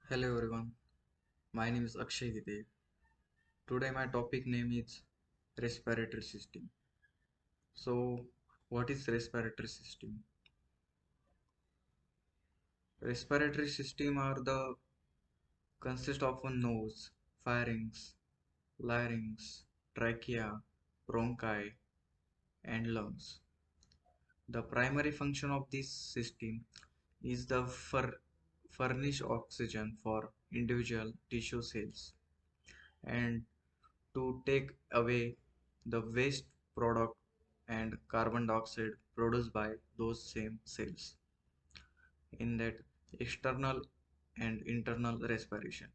Hello everyone, my name is Akshay Vide. Today my topic name is respiratory system. So what is respiratory system? Respiratory system are the consist of a nose, pharynx, larynx, trachea, bronchi and lungs. The primary function of this system is the furnish oxygen for individual tissue cells and to take away the waste product and carbon dioxide produced by those same cells in that external and internal respiration.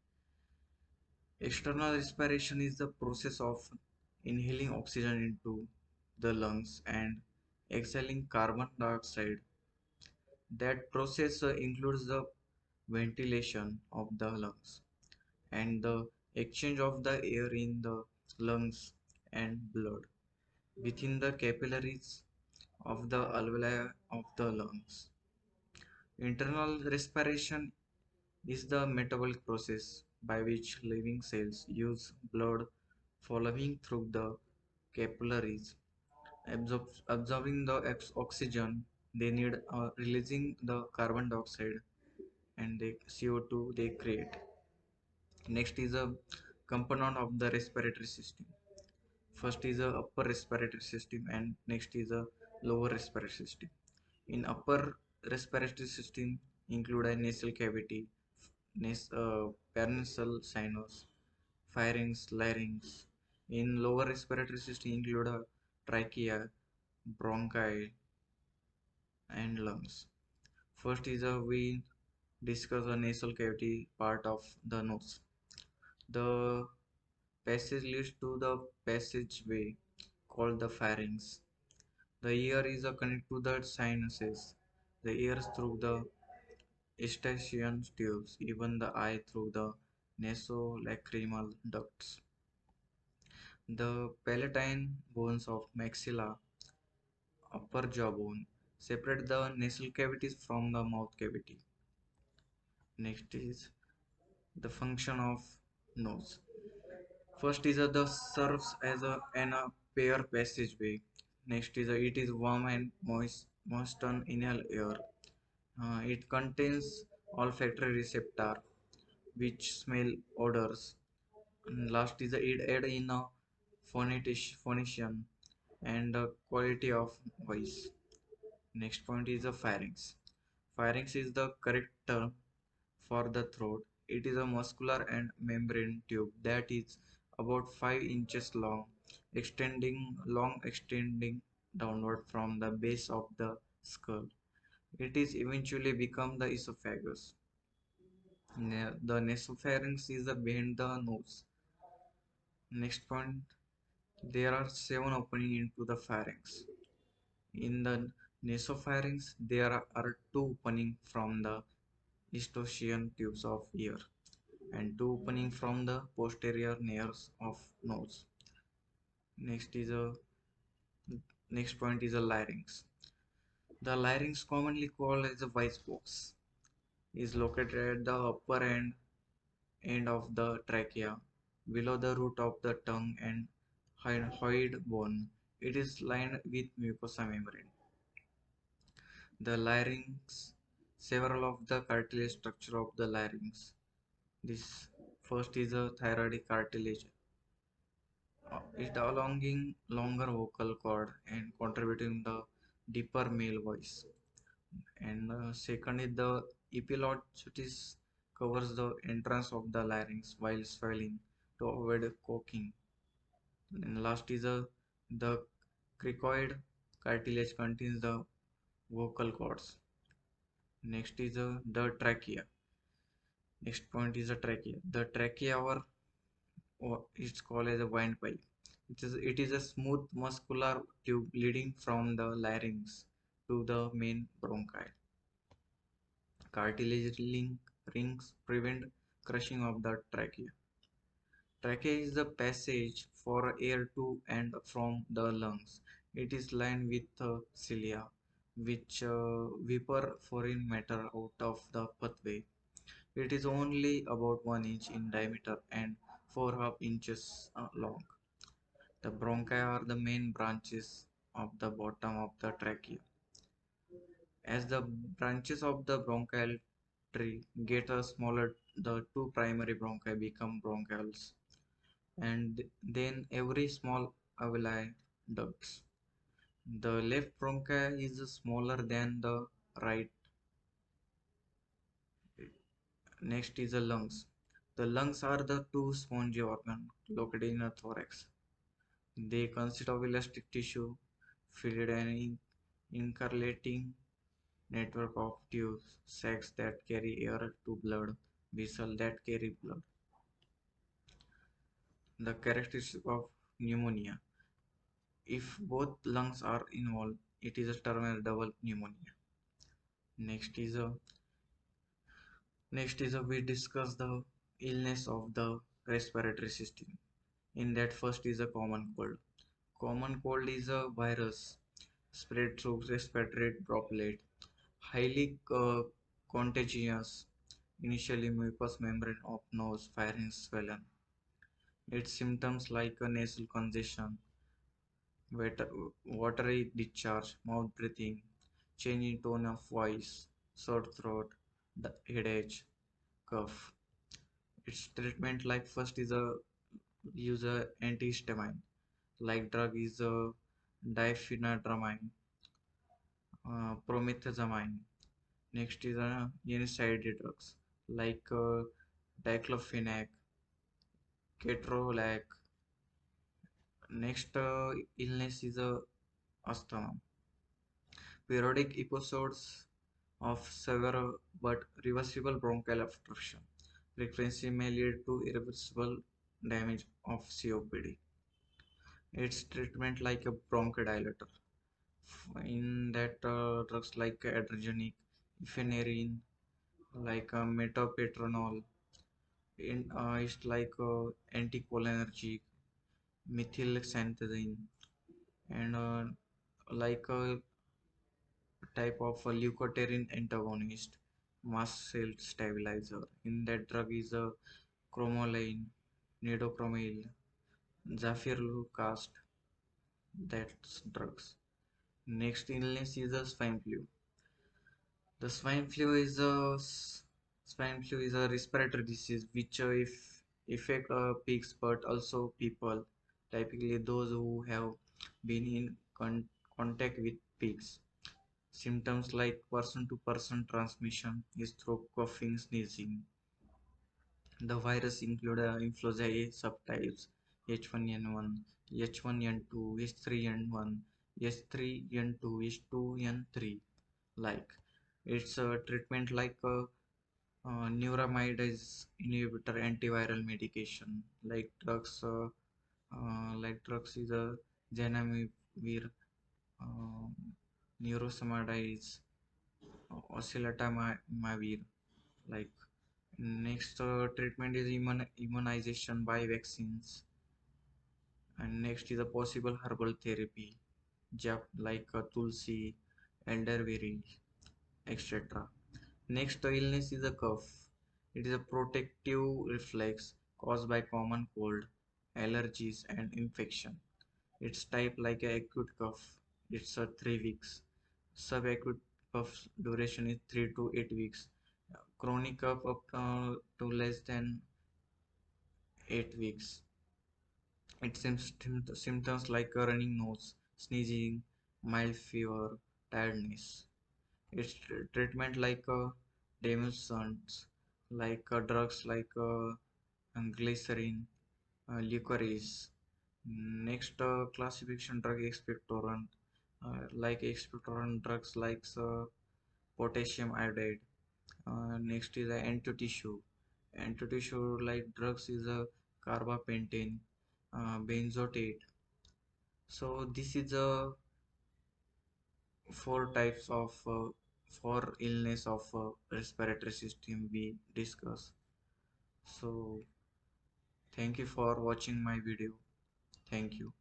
External respiration is the process of inhaling oxygen into the lungs and exhaling carbon dioxide. That process includes the ventilation of the lungs and the exchange of the air in the lungs and blood within the capillaries of the alveoli of the lungs. Internal respiration is the metabolic process by which living cells use blood flowing through the capillaries, absorbing the oxygen they need, releasing the carbon dioxide and the CO2 they create. Next is a component of the respiratory system. First is a upper respiratory system and next is a lower respiratory system. In upper respiratory system include a nasal cavity, paranasal sinus, pharynx, larynx. In lower respiratory system include a trachea, bronchi and lungs. First is a we discuss the nasal cavity part of the nose. The passage leads to the passageway called the pharynx. The ear is connected to the sinuses. The ears through the eustachian tubes, even the eye through the nasolacrimal ducts. The palatine bones of maxilla, upper jawbone, separate the nasal cavities from the mouth cavity. Next is the function of nose. First is the serves as an air passageway. Next is it is warm and moist on inhale air. It contains olfactory receptor which smell odors. And last is it aid in a phonation and quality of voice. Next point is the pharynx. Pharynx is the correct term for the throat. It is a muscular and membrane tube that is about 5 inches long, extending downward from the base of the skull. It is eventually become the esophagus. The nasopharynx is the behind the nose. Next point, there are 7 openings into the pharynx. In the nasopharynx, there are 2 openings from the eustachian tubes of ear and 2 openings from the posterior nares of nose. Next is a next point is a larynx. The larynx, commonly called as a voice box, is located at the upper end of the trachea, below the root of the tongue and hyoid bone. It is lined with mucosa membrane. The larynx, several of the cartilage structure of the larynx. This first is a thyroid cartilage. It allonging longer vocal cord and contributing the deeper male voice. And second is the epiglottis covers the entrance of the larynx while swelling to avoid choking. And last is the cricoid cartilage contains the vocal cords. Next is the trachea. Next point is the trachea. The trachea or it's called as a windpipe. It is a smooth muscular tube leading from the larynx to the main bronchi. Cartilage rings prevent crushing of the trachea. Trachea is the passage for air to and from the lungs. It is lined with cilia, which vapor foreign matter out of the pathway. It is only about 1 inch in diameter and 4.5 inches long. The bronchi are the main branches of the bottom of the trachea. As the branches of the bronchial tree get smaller, the two primary bronchi become bronchioles, and then every small alveoli ducts. The left bronchi is smaller than the right. Next is the lungs. The lungs are the two spongy organs located in the thorax. They consist of elastic tissue filled and incarlating network of tubes, sacs that carry air to blood, vessels that carry blood. The characteristic of pneumonia. If both lungs are involved, it is termed as double pneumonia. Next is a we discuss the illness of the respiratory system. In that first is a common cold. Common cold is a virus spread through respiratory droplet, highly contagious. Initially, mucous membrane of nose, pharynx swollen. Its symptoms like a nasal congestion, watery discharge, mouth breathing, change in tone of voice, sore throat, the headache, cough. Its treatment like first is a use a antihistamine, like drug is a diphenhydramine, promethazine. Next is a NSAID drugs like diclofenac, ketorolac. Next illness is asthma. Periodic episodes of severe but reversible bronchial obstruction. Frequency may lead to irreversible damage of COPD. Its treatment like a bronchodilator. In that drugs like adrenaline, epinephrine, like metoprolol. It's like anticholinergic, methylxanthine, and like a type of a leukotriene antagonist, mast cell stabilizer. In that drug is a chromoline, nidocromil, zafirlukast. That's drugs. Next illness is a swine flu. The swine flu is a respiratory disease which if affect pigs but also people, typically those who have been in contact with pigs. Symptoms like person to person transmission is through coughing, sneezing. The virus include influenza A subtypes H1N1, H1N2, H3N1, H3N2, H2N3. Like it's a treatment like neuramidase inhibitor antiviral medication like drugs is a zanamivir, uh, neurosamidase, oseltamivir. Like next treatment is immunization by vaccines, and next is a possible herbal therapy, like tulsi, elderberry, etc. Next illness is a cough. It is a protective reflex caused by common cold, allergies, and infection. It's type like a acute cough. It's 3 weeks. Subacute cough duration is 3 to 8 weeks. Chronic cough up to less than 8 weeks. It symptoms like a running nose, sneezing, mild fever, tiredness. Its treatment like demulcents, like drugs like glycerin, licorice. Next classification drug expectorant, like expectorant drugs like potassium iodide. Next is antitissue. Antitissue like drugs is carbapentine, benzoate. So this is four types of four illness of respiratory system we discuss. So thank you for watching my video. Thank you.